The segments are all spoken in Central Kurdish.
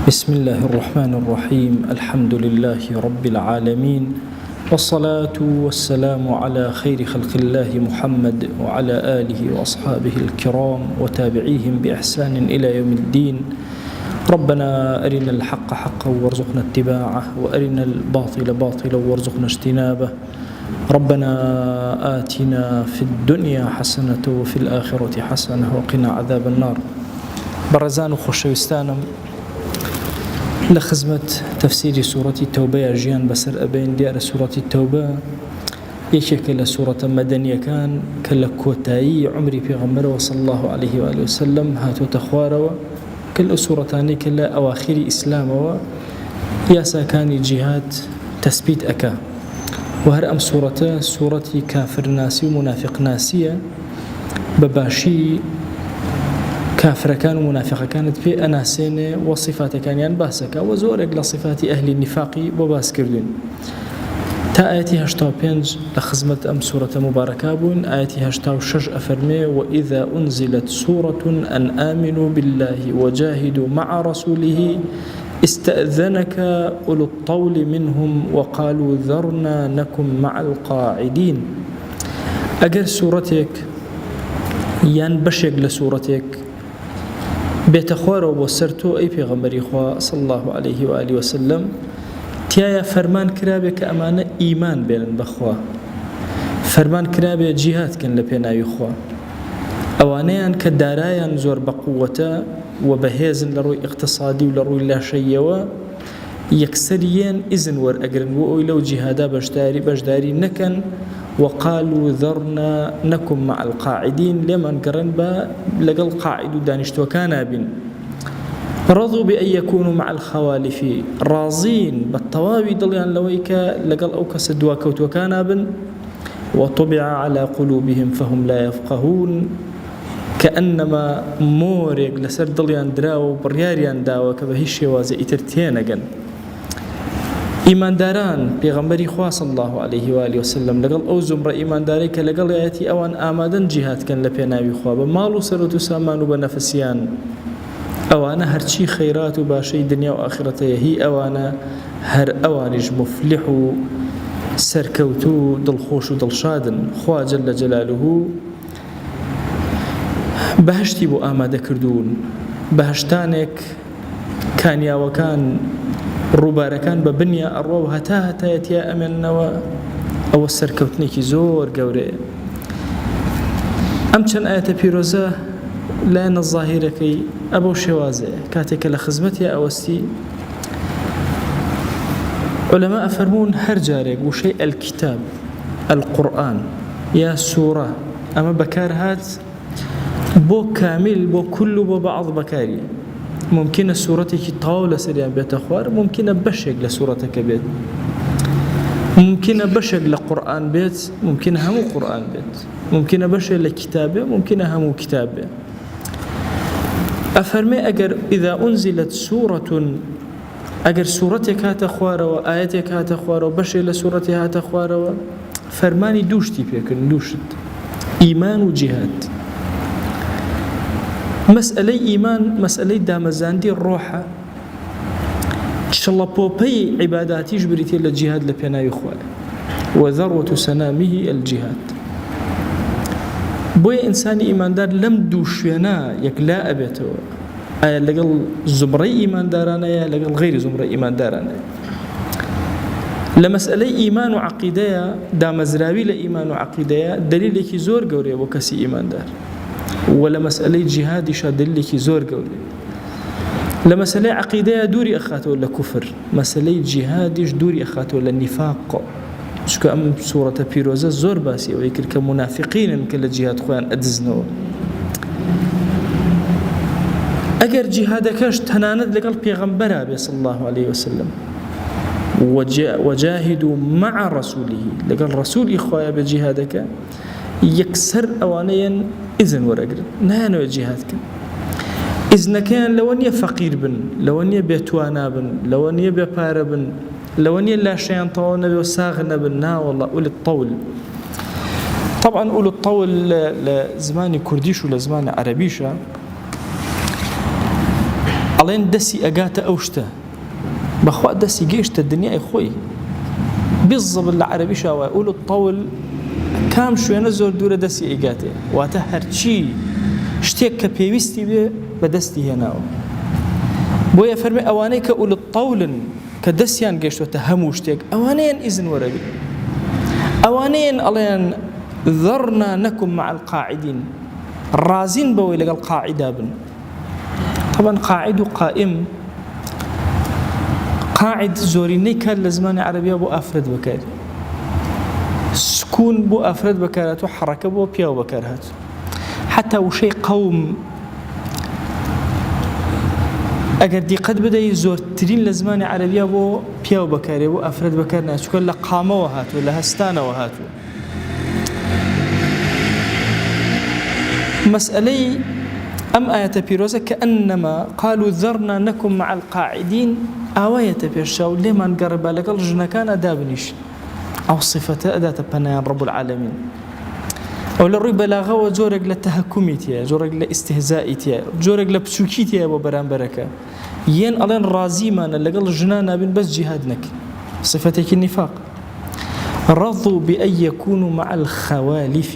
بسم الله الرحمن الرحيم الحمد لله رب العالمين والصلاة والسلام على خير خلق الله محمد وعلى آله وأصحابه الكرام وتابعيهم بإحسان إلى يوم الدين. ربنا أرنا الحق حقا وارزقنا اتباعه وأرنا الباطل باطلا وارزقنا اجتنابه. ربنا آتنا في الدنيا حسنة وفي الآخرة حسنة وقنا عذاب النار. برزان خوشوستانم لخزمة تفسير سورة التوبة جيان بسر أبين ديار سورة التوبة يشكل سورة مدنية كان كلا كوتاي عمري في غمرة صلى الله عليه وآله وسلم هاتو تخواروا كل سورتاني كلا أواخر إسلام ياسا كان جهاد تثبيت أكا وهر أم سورة كافر ناسي ومنافق ناسية بباشي كافر كان ومنافق كانت في أناسين وصفات كان ينباسك وزورك لصفات أهل النفاق وباس كردون تا آياتي هشتاو بينج لخزمة أم سورة مباركة بون آياتي هشتاو شج أفرمي وإذا أنزلت سورة أن آمنوا بالله وجاهدوا مع رسوله استأذنك أولو الطول منهم وقالوا ذرنا نكن مع القاعدين. أجر سورتك ينبشق لسورتك بيتخوار وبسرتو أي پیغمبری خوا صلى الله عليه وآله وسلم تيايا فرمان كرابي كأمانة إيمان بين بخوا فرمان كرابي جهاد كان لبيناوي خوا أوانيان كدارايان زور بقوة وبهيزن لروي اقتصادي ولروي لا شيء يكسريين إذن ور أجرن وإلو جهادا بجداري نكن وقالوا ذرنا نكن مع القاعدين لمن قرن با لقى القاعد دانشتو كان بن رضوا بأن يكونوا مع الخوالف راضين بالطوابي ضليان لويك لقى الأوكس دواكوت وكان بن وطبع على قلوبهم فهم لا يفقهون كأنما مورق لسر ضليان دراو برياريان داو كبهيش وازي إترتينغن إيمان داران بيغمبري خوا صلى الله عليه وآله وسلم لقل أو زمر إيمان داريك لقل يأتي أوان آمادن جهاد كان لبيناوي خوا بمالو سرطو سامان وبنفسيان أوانا هرشي خيرات وباشي دنيا وآخرته هي أوانا هر أوانج مفلحو سركوتو دلخوش ودلشادن خوا جل جلاله بهشتي بو آماده كردون بهشتانك كان يا وكان ڕووبارەکان بە بنیا ئەڕۆ و هەتا یەتیا ئەمێننەوە ئەوە سەرکەوتنێکی زۆر گەورەیە. ئەم چەند ئاەتە پیرۆزە لایەنە زاهیرەکەی ئەبەو شێوازەیە کاتێککە لە خزمەتی ئەوەستی عولەما ئەفەرموون هەر جارێک وشەی ئەلکیتاب ئەلقورئان یا سوورە ئەمە بەکار هات بۆ کامیل بۆ کول و بۆ بەعەض بەکاریە. ممكن سورتك طاولة سريان بيت أخوار ممكن بشق لسورتك بيت ممكن بشق لقرآن بيت ممكن همو قرآن بيت ممكن بشق لكتابه ممكن همو كتابه. أفرمي أجر إذا أنزلت سورة أجر سورتك هات أخوار وآياتك هات أخوار وبشق لسورتها هات أخوار فرماني دوشتي بيكن دوشت إيمان وجهاد. مسألة إيمان مسألة دامزاندي الروحة إن شاء الله بوبي عباداتي جبريتي للجهاد لبينا يخوال وذروة سنامه الجهاد. بوي إنساني إيمان دار لم دوشينا يكلا أبيته آية لقل زمري إيمان دارانا يا لقل غير زمري إيمان دارانا. لمسألة إيمان وعقيدة دامزراوي لإيمان وعقيدة دليل كي زور قوري وكسي إيمان دار ولا مسألة جهاد شادل لك زور قولي لمسألة عقيدة دوري أخاته ولا كفر مسألة جهاد دوري أخاته ولا النفاق شكو أم سورة بيروزة زور باسي ويكل كمنافقين كل جهاد خوان أدزنو أجر جهادكش تناند لقل بيغمبرها صلى الله عليه وسلم وجاهدوا مع رسوله لقل رسول إخوة بجهادك يكسر أوانيا إذن ورقر نهانو الجهاد كان إذن كان لو أني فقير بن لو أني بيتوانا بن لو أني بيبار بن لو أني لا شيء طولنا بيوساغنا بنا والله أولي الطول. طبعا أولي الطول لزمان كرديش ولزمان عربيشة ئەڵێن دەسی ئەگاتە ئەو شتە بەخوا دەسی گەیشتە دنیای خۆی بالضبط لە عەرەبی شاوە ئولو الطەول کام شوێنە زۆر دوورە دەسی ئەیگاتێ واتە هەرچی شتێک کە پێویستی بێ بە دەستی هێناوە بۆیە فەرمێ ئەوانەی کە ئولو الطەولن کە دەستیان گەیشتوتە هەموو شتێک ئەوانەیەن ئیزن وەرەگرن ئەوانەیەن ئەڵێن ذەرنا نەکم مع القاعدین رازین بەوەی لەگەڵ قاعدا بن طبعا قاعد و قائم قاعد زۆرینەی کات لە زمانی عەرەبیە بۆ ئافرەت بەکاری سکون بۆ ئافرەت بەکارهاتوە حەڕەکە بۆ پیاو بەکارهاتوە حتا وشەی قەوم ئەگەر دیقەت بدەی زۆرترین لە زمانی عەرەبیە بۆ پیاو بەکارێ بۆ ئافرەت بەکار ناچووکە لە قامەوە هاتووە لە هەستانەوە هاتووە مسألەی ئەم ئاەتە پیرۆزە کە ئەنەما قالوا ذەرنا نەکم مع القاعدین ئاوایەتە پێشاو لێمان گەڕێبا لەگەڵ ژنەکانە دابنیشن ئەو صفەتە ئەداتە پەنایان ڕەب العالەمین ئەو لە ڕووی بەلاغەوە جۆرێک لە تەهەکومی تایە جۆرێک لە ئیستیهزائی تایە جۆرێک لە بچووکی تایە بۆ بەرامبەرەکە یەن ئەڵێن ڕازیمانە لەگەڵ ژنان نابن بەس جیهاد نەکەن صفەتێکی نیفاق رضوا بأن يكونوا مع الخوالف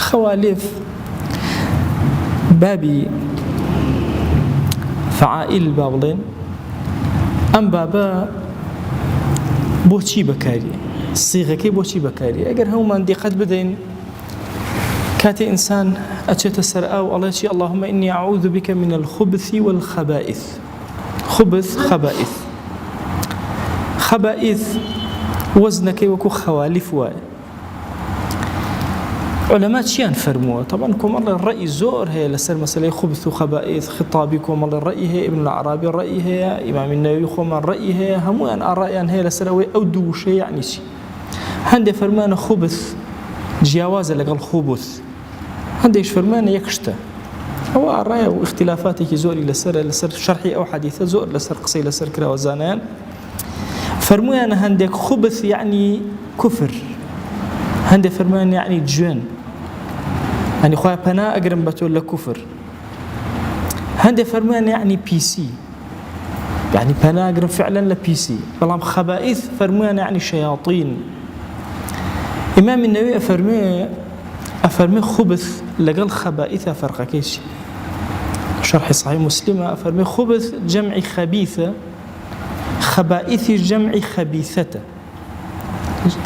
خوالف بابی فعائل بابڵێن ئەم بابە بۆچی بەکاری سیغەکەی بۆچی بەکاری ئەگەر هەمومان دیقەت بدەین کاتێ ئینسان ئەچێتە سەر ئاو ئەڵێ اللهم إني أعوذ بك من الخبث والخبائث خبث خبائث خبائث وزنەکەی وەکو خوالف وایە علماء چیان فرمووە طبعا کۆمەڵی ڕەئی زۆر هەیە لەسەر مەسەلەی خبث و خەبائث خطابی کۆمەڵی ڕەئی هەیە ابن العرابی ڕەئی هەیە ئیمام النەووی خۆمان ڕەئی هەیە هەمویان ئاڕایان هەیە لەسەر ئەوەی ئەو دوو وشەیە یعنی چی هەندێک فەرمانە خبث جیاوازە لەگەڵ خبث هەندێکش فەرمانە یەک شتە ئەوە ئاڕایە و اختلافاتێکی زۆری لەسەر شەرحی ئەو حەدیثە زۆر لەسەر قسەی لەسەر کراوە زانایان فەرمویانە هەندێک خبث یعنی کوفر هەندێک فەرمان یعنی جوێن يعني خواه پنا أقرم بتول لكفر هندي فرمان يعني بيسي يعني پنا أقرم فعلا لبيسي بلام خبائث فرمان يعني شياطين إمام النووي أفرمي خبث لقل خبائث فرق كيش شرح صحيح مسلم أفرمي خبث جمع خبيثة خبائث جمع خبيثة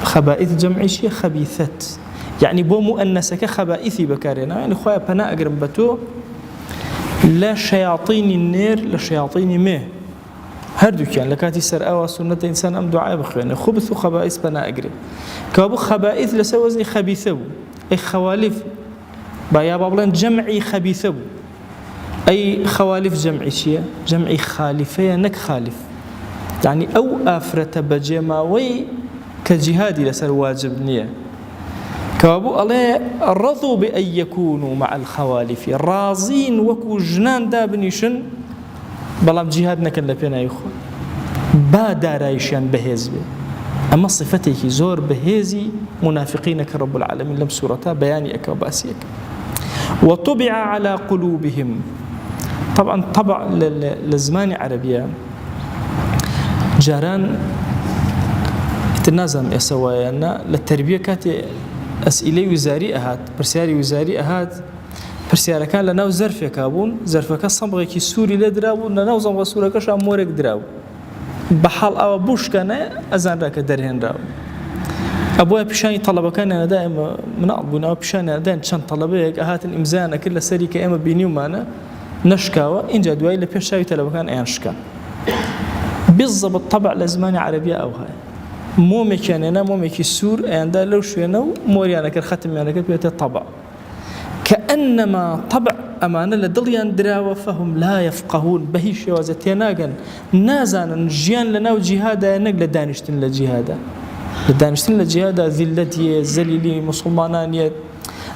خبائث جمع شيء خبيثة يعني بو مؤنسك خبائثي بكارنا يعني خويا بنا أقرب بتو لا شياطين النير لا شياطين مه هردو كان لكاتي سر أوا سنة إنسان أم دعاء بخوانه خبث وخبائث بنا أقرب كابو خبائث لسوزني خبيثة أي خوالف بايا بابلان جمعي خبيثة أي خوالف جمعي شيء جمعي خالفية نك خالف يعني أو آفرة بجماوي كجهادي لسر واجب نية كابو الله رضوا بأن يكونوا مع الخوالف رازين وكو جنان دابنيشن بلام جهاد نكن لبينا يخو با دارايشان بهزبه أما صفتك زور بهزي منافقين كرب العالمين لم سورتا بياني أكا وباسيك وطبع على قلوبهم طبعا طبع لزمان عربية جاران تنازم يسوينا للتربية كاتي أسئلة وزاري أهات برسياري وزاري أهات برسيارة كان لناو زرفة كابون زرفة كصبغة كي سوري لدراون لناو زمغة سورة كشا مورك دراو بحال أو بوش كان أزان راك درهن راو أبويا بشاني طلبة كان أنا دائما من أبونا بشاني أنا دائما شان طلبة أهات الإمزانة كل سري كأما بيني ومانا نشكاوة إن جدواي لبيشاوي طلبة كان أيانشكا بالضبط طبع لزماني عربية أو هاي مومي كاننا مومي كي سور عندها لو شوينا موريانا كالختم يعني كبيرة طبع كأنما طبع أمانة لدليان دراوة فهم لا يفقهون بهي شوازتيناغن نازانا جيان لنا وجهادا نقل دانشتن لجهادا لدانشتن لجهادا ذلتي زليلي مسلمانانيت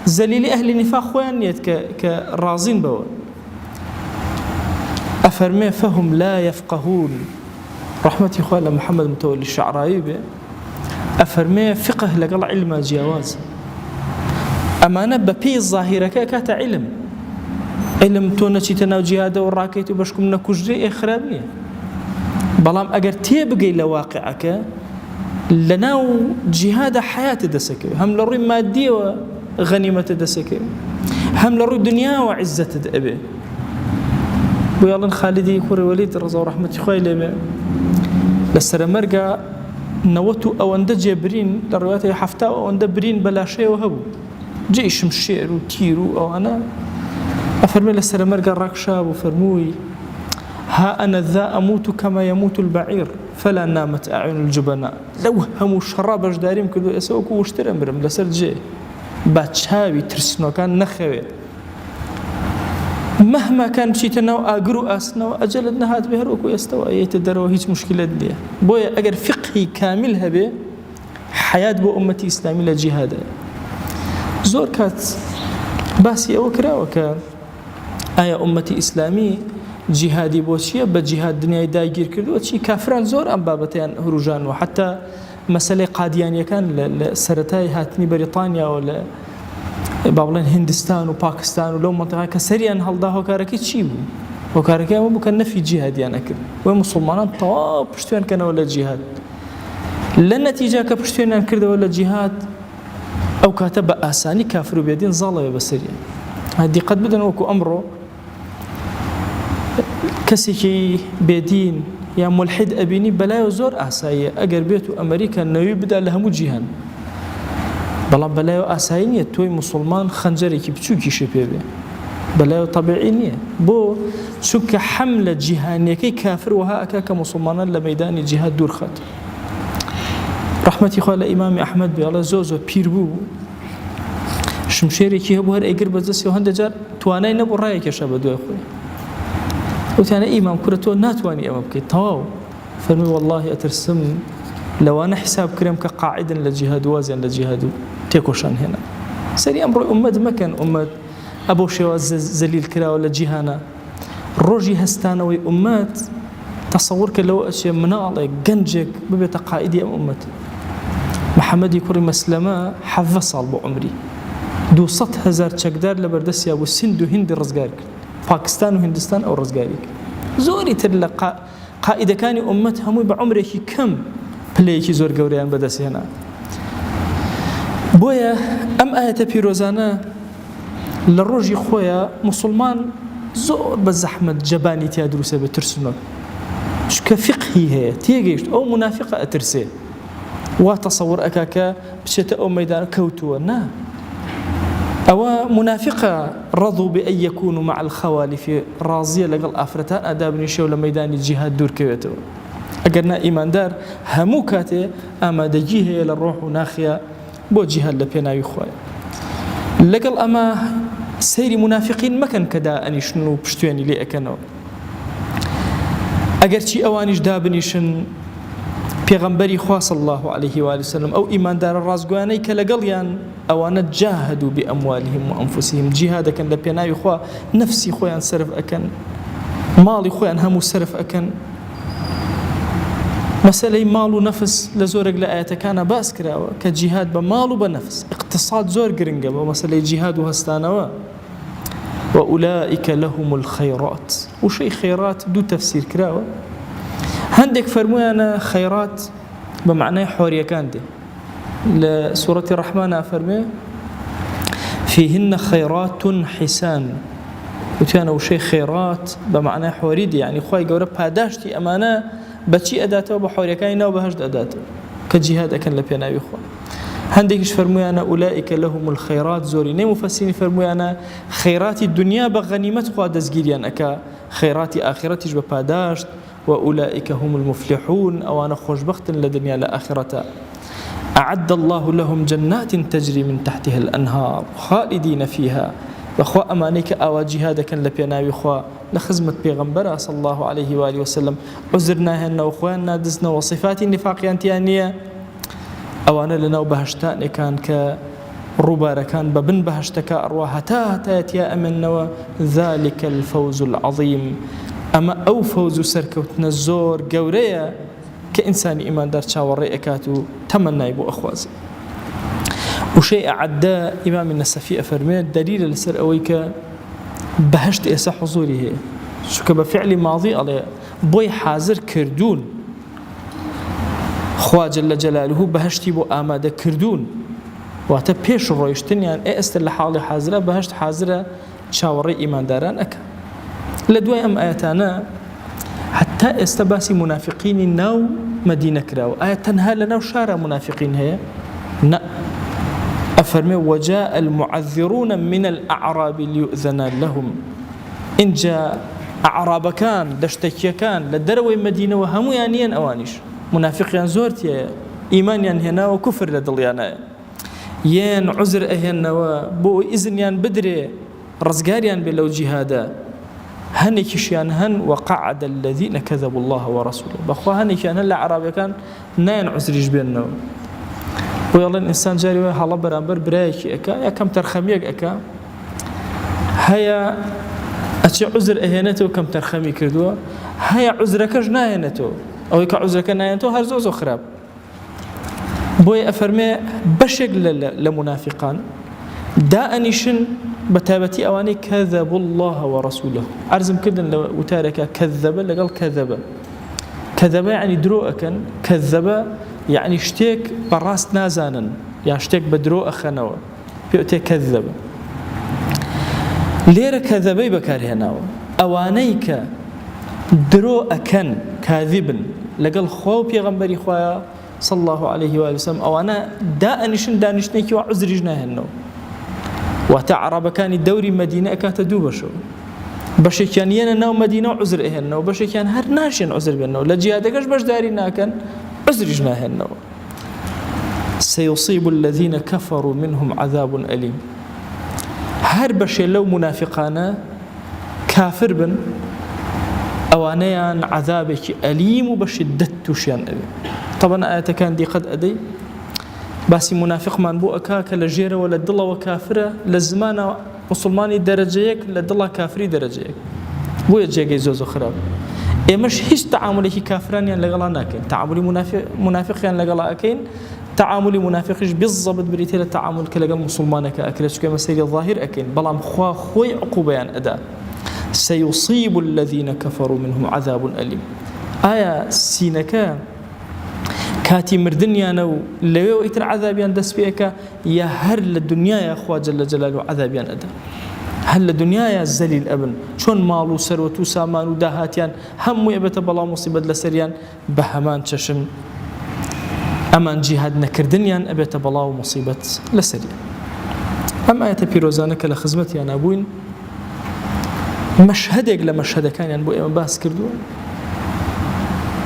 زليلي أهل نفاق خوانيت كرازين بوا أفرمي فهم لا يفقهون رحمتي خوالة محمد متولي الشعراوي أفرمي فقه لقل علم جواز أمانة ببي الظاهرة كاتا علم ئەلم تۆ نەچیتە ناو جیهادە و ڕاکەیت و بەشکم نەکوژرێ خراپ نییە بەڵام ئەگەر تێبگەی لە واقعەکە لە ناو جیهادە حیاتە دەسەکەوێت هەم لە ڕووی مادیەوە غەنیمەتە دەسەکەوێت هەم لە ڕووی دنیاوە عیززەتت ئەبێ بۆ یاڵن خالیدی کوڕی وەلید ڕەزا و ڕەحمەتی خوای لێبێ لە سەرمەرگە 90 ئەوەندە جێبرین لە ڕواتی 70 ئەوەندە برین بەلاشەیەوە هەبوو جێیشم شێر و تیر و ئەوانە ئەفەرمێ لە سەرمەرگە ڕاکشا بوو فەرمووی ها أنا ذا أموت كما يموت البعير فلا نامت أعين الجبناء لو همو شراب بەشداریم کردو ئێستا وەکو وشترە مرم لەسەر جێ با چاوی ترسنۆکان نەخەوێت مهما كان بچیتە ناو ئاگر و ئاسنەوە ئەجەلت نەهات بێ هەر وەکو ئێستەوە ئەیەتە دەرەوە هیچ مشکلت نییە بۆیە ئەگەر فقهی کامل هەبێ حیات بۆ ئومەتی ئیسلامی لە جیهادە زۆر کات باسی ئەوە کراوە کە ئایا ئومەتی ئیسلامی جیهادی بۆ چییە بە جیهاد دنیای داگیر کردووە چی کافران زۆر ئەم بابەتیان هەروژانوە حتا مەسەلەی قادیانیەکان لە سەرەتای هاتنی بەریتانیاوە لە با بڵێن هندستان و پاکستان و لەو مەنتیقە کە سەریان هەڵدا هۆکارەکەی چی بوو هۆکارەکەی ئەوە بوو کە نەفی جیهادیان نەکرد وەی موسڵمانان تەواو پشتیان کەنەوە لە جیهاد لە نەتیجا کە پشتیانیان کردەوە لە جیهاد ئەو کاتە بە ئاسانی کافر و بێدین زاڵەوێ بەسەریان دیقەت بدەن وەکو ئەمڕۆ کەسێکی بێدین یا ملحد ئەبینی بەلایەوە زۆر ئاساییە ئەگەر بێت و ئەمریکا نەوی بدا لە هەموو جیهان بەڵام بەلایەوە ئاسایی نییە تۆی موسڵمان خەنجەرێکی بچووکیشی پێ بێ بەلایەوە تەبیعی نییە بۆ چونکە حەملە جیهانیەکەی کافر وها ئەکا کە موسڵمانان لە مەیدانی جیهاد دوورخات ڕەحمەتی خوا لە ئیمامی ئەحمەد بێڵە زۆر پیر بوو شمشێرێکی هەبوو هەر ئەیگر بەدەستی و هەندێک جار توانای نەبوو ڕایەکێشە بە دوای خۆی وتیانە ئیمام کوورە تۆ ناتوانی ئەمە بکەیت تەواو فەرمی وەڵڵاهی ئەترسم لەوانە حساب کرێم کە قاعدن لە جیهاد وازیان لە جیهاد و تێکۆشان هێنا سەری ئەمڕۆی ئومەت مەکەن ئومەت ئەبەو شێوە زەلیل کراوە لە جیهانە ڕۆژی هەستانەوەی ئومەت تەسەوور کە لەوە ئەچێ مناڵێک گەنجێک ببێتە قائیدی ئەم ئومەت محەممەدی کوڕی مەسلەمە 17 ساڵ بۆ عمری 200,000 چەکدار لە بەردەستیا بوو سند و هیندی ڕزگار کرد پاکستان و هندستان ئەو ڕزگاری کرد زۆری تر لە قائیدەکانی ئومەت هەمووی بە عمرێکی کەم پلەیەکی زۆر گەورەیان بەدەستهێنا بۆیە ئەم ئاەتە پیرۆزانە لە ڕۆژی خۆیە موسڵمان زۆر بە زەحمەت جەبانی تیا دروسە بە ترسنۆک چکە فقهی هەیە تێگەیشت ئەو منافقە ئەترسێ وا تەسەوڕ ئەکا کە بچێتە ئەو مەیدان کەوتووە نا ئەوە منافقە ڕەضوا بأن يكونوا مع الخوالف ڕازیە لەگەڵ ئافرەتان ئادابنیشێ و لە مەیدانی جیهاد دوورکەوێتەوە ئەگەر نا ئیماندار هەموو کاتێ ئامادەگی هەیە لە ڕۆح و ناخیە بۆ جیهاد لە پێناوی خۆیە لەگەڵ ئەمە سەیری منافقین مەکەن کە دائەنیشن و پشتوێنی لێ ئەکەنەوە ئەگەر چی ئەوانیش دابنیشن پێغەمبەری خوا صلی الله عليه و سلم ئەو ئیماندارە ڕازگویانەی کە لەگەڵیان ئەوانە جاهدوا بأموالهم وأنفسهم جیهاد دەکەن لە پێناوی خوا نەفسی خۆیان سەرف ئەکەن ماڵی خۆیان هەموو سەرف ئەکەن مەسەلەی ماڵ و نەفس لە زۆرێک لە ئاەتەکانە باس کراوە کە جیهاد بە ماڵ و بە نەفس اقتصاد زۆر گرنگە بە مەسەلەی جیهاد و هەستانەوە وأولئك لهم الخيرات وشي خيرات دو تفسير كراوة هندك فرمونا خيرات بمعنى حورية كانت لسورة الرحمن فرمي فيهن خيرات حسان وتانا وشي خيرات بمعنى حوريدي يعني خواهي قورة باداشتي أمانة بچي أداته وبحورية كانت وبهجد أداته كجهاد أكن لبينا بيخوة هنديكش فرمويانا أولئك لهم الخيرات زوري مفسرين فرمويانا خيرات الدنيا بغنيمة خوا دزگيريان أكا خيرات آخرتش بپاداشت وأولئك هم المفلحون أو أنا خوشبخت لدنيا لآخرة أعد الله لهم جنات تجري من تحتها الأنهار خالدين فيها وخوا أمانيك أوا جهادك لبيناوي خوا لخزمة بيغمبرا صلى الله عليه وآله وسلم عزرناهن وخواننا دزنا وصفات النفاق ينتيانية ئەوانە لەناو بەهشتانێکان کە ڕووبارەکان بە بن بەهشتەکە ئەڕوا هەتا هەتایەتیا ئەمنەوە ذلك الفوز العظيم ئەمە ئەو فەوز و سەرکەوتنە زۆر گەورەیە کە ئینسانی ئیماندار چاوەڕێ ئەکات و تەمەنای بۆ ئەخوازێ وشەی ئەعەدە ئیمامی نەسەفی ئەفەرمێت دەلیلە لەسەر ئەوەی کە بەهشت ئێستا حضوری هەیە چونکە بە فعلی ماضی ئەڵێ بۆی حازر کردوون خوا جەلە جەلالوهو بەهشتی بۆ ئامادە کردوون واتە پێش ڕۆیشتنیان ئێستا لە حاڵی حازرە بەهشت حازرە چاوەڕێی ئیمانداران ئەکە لە دوای ئەم ئاەتانە حتا ئێستا باسی منافقینی ناو مدینە کراوە ئایا تەنها لە ناو شارە منافقین هەیە؟ نە أفرمي وجاء المعذرون من الأعراب ليؤذن لهم إن جاء أعراب كان دشتكي كان لدروي مدينة وهمو يانيان أوانيش منافقيان زورتي إيمانيان هنا وكفر لدليانا يان عذر أهنا وبو إذن يان بدري رزقاريان بلو جهادا هنكشيان هن وقعد الذين كذبوا الله ورسوله بخوا هنكشيان هن لأعراب كان نين عذر يجبينه ويلا الإنسان جاري وحالا برامبر برايكي أكا يا كم ترخميك أكا هيا أشي عذر أهانته وكم ترخمي كردوا هيا عذرك ناهنته أو يكا عذرك ناهنته هرزوزو خراب بوي أفرمي بشق لمنافقان دائنشن بتابتي أواني كذبوا الله ورسوله أرزم كدن لو وتارك كذب لقال كذب يعني دروءكا كذب يعني شتيك براس نازانا يعني شتيك بدرو أخنوا بيؤتي كذب ليرة كذبي بكاره هناو أوانيك درو أكن كاذبا لقال خو بيغمبري خويا صلى الله عليه وآله وسلم أوانا دانشنيكي وعذر جناهنو وتعرب كان الدوري مدينة أكات دوبشو بشي كان ينا ناو مدينة وعذر إهنو بشي كان هر ناشين عذر بينو لجيادكش باش داري ناكن عذر جناهنو سيصيب الذين كفروا منهم عذاب أليم هر بشي لو منافقانا كافر بن أوانيان عذابك أليم وبشدة توشيان أليم طبعا آيات كان دي قد أدي باسي منافق من بو أكاك لجيرة ولا دلة وكافرة لزمان مسلماني درجيك لدلة كافري درجيك بو يجيكي زوزو خراب مش هيش تعاملي كافران يعني لقلا ناكين تعاملي منافق يعني لقلا أكين تعاملي منافقش بالضبط بريتي للتعامل كلقى مسلمانك أكلش كما سيري الظاهر أكين بلام خوي عقوبة يعني أداء سيصيب الذين كفروا منهم عذاب أليم آية سينكا كاتي مردنيانو لو يتر عذابيان دس بيك يا هر للدنيا يا أخوة جل جلاله عذابيان أدا هل للدنيا يا الزليل أبن شون مالو سروتو سامان وداهاتيان هم يبت بلا مصيبة لسريان بهمان تشن أمان جهاد نكردنيان أبت بلا مصيبة لسريان أما آية بيروزانك لخزمتي أنا أبوين مشهدك لمشهد كان يعني بو باس كردو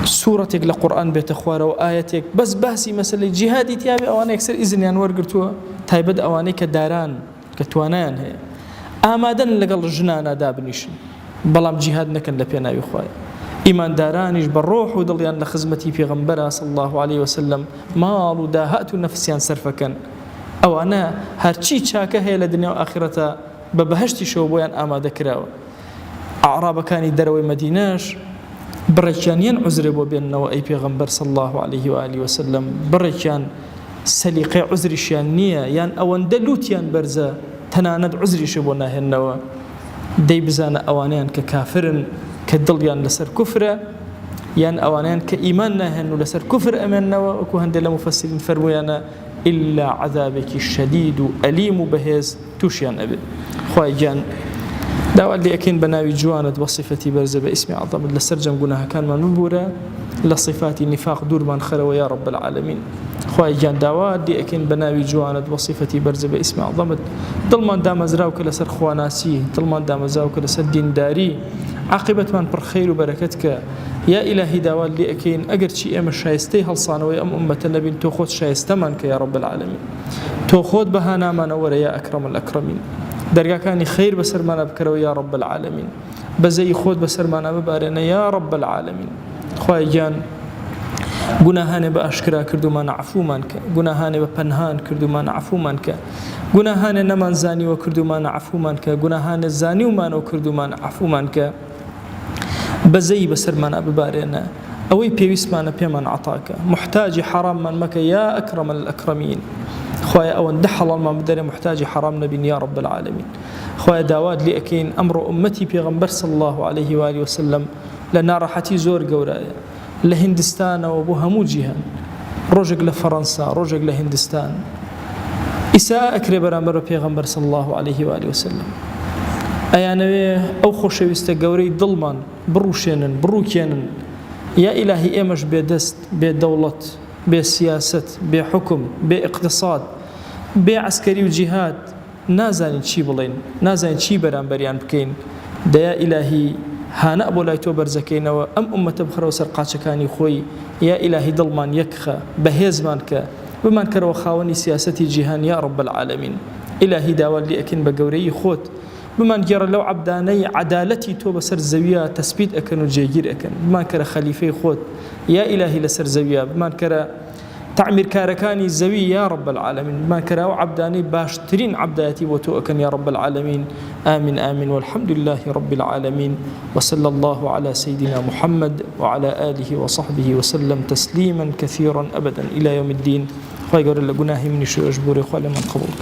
سورتك لقرآن بيت أخواره وآياتك بس باسي مثلا جهادي تيابي أواني أكثر إذن يعني ورقرتوا تايبد أواني كداران كتوانان هي آمادن لقل جنانا دابنيشن بلام جهاد نكن لبينا يخواي إيمان دارانيش بالروح ودليان لخزمتي في غنبرة صلى الله عليه وسلم مالو داهأت نفسيان سرفكن أو أنا هرشي شاكا هي لدنيا وآخرة ببهشتي شوبويان آمادة كراوة أعراب كان دروي مديناش بريكان عذر بوبين أي پیغمبر صلى الله عليه وآله وسلم بريكان سليقي عذر شانية يان أوان دلوتيان برزا تناند عذر شبونا هنوا دي بزانا أوانيان ككافر كدليان لسر كفر يان أوانيان كإيماننا هنو لسر كفر أماننا وكو هند لمفسرين فرميانا إلا عذابك الشديد أليم بهز توشيان أبي خواهي جان داوا اللي أكين بناوي جوانت وصفتي برزة باسم عظم لسرجم قناها كان من مبورة لصفات النفاق دور من خلو يا رب العالمين خواهي جان داوا اللي أكين بناوي جوانت وصفتي برزة باسم عظم ظلمان دام زراوك لسر خواناسي ظلمان دام زراوك لسر دين داري عاقبة من برخير وبركتك يا إلهي داوا اللي أكين أقر شيء أم الشايستي هالصانوي أم أمة النبي توخوت شايستمانك يا رب العالمين توخوت بهانا ما نور يا أكرم الأكرمين درجاكاني خير بسرمانا بكرو يا رب العالمين بزي خود بسرمانا ببارنا يا رب العالمين خواهي جان گناهاني بأشكرا كردو ما نعفو مانك گناهاني بپنهان كردو ما نعفو مانك گناهاني نمان زاني وكردو ما نعفو مانك گناهاني الزاني وما نوكردو ما نعفو مانك بزي بسرمانا ببارنا أوي بيوسمانا بيمان عطاك محتاج حرام من مك يا أكرم الأكرمين خوايا أوان دحل الله مدري محتاج حرام نبي يا رب العالمين خوايا داواد لي أكين أمر أمتي بيغمبر صلى الله عليه وآله وسلم لنا راحتي زور قورايا لهندستان وبوها مو جيهان روجك لفرنسا روجك لهندستان إساءة أكري برامبر بيغمبر صلى الله عليه وآله وسلم أيانوي أو خوشويستا قوري ظلمان بروشينن بروكينن يا إلهي إيمش بيدست بيدولة بسياسة بحكم باقتصاد بعسكري وجهاد نازانين چی بڵێن نازانین چی بەرامبەریان بکەین دەیا ئیلاهی هانە بۆ لای تۆ بەرزەکەینەوە ئەم ئومەتە بخەرەوە سەر قاچەکانی خۆی یا ئیلاهی دڵمان یەکخە بەهێزمان کە بمان کەرەوە خاوەنی سیاسەتی جیهان یا رب العالمین ئیلاهی داوا لێ ئەکەین بە گەورەی خۆت بمان گێڕە لەو عەبدانەی عەدالەتی تۆ بەسەر زەویە تەسبیت ئەکەن و جێگیر ئەکەن بمان کەرە خەلیفەی خۆت یا ئیلاهی لەسەر زەویە بمان کەرە تعمير كاركاني زوي يا رب العالمين ما كراو عبداني باشترين عبداتي وتوأكن يا رب العالمين آمين آمين والحمد لله رب العالمين وصلى الله على سيدنا محمد وعلى آله وصحبه وسلم تسليما كثيرا أبدا إلى يوم الدين خير لقناه من شو أجبوري خالي من قبول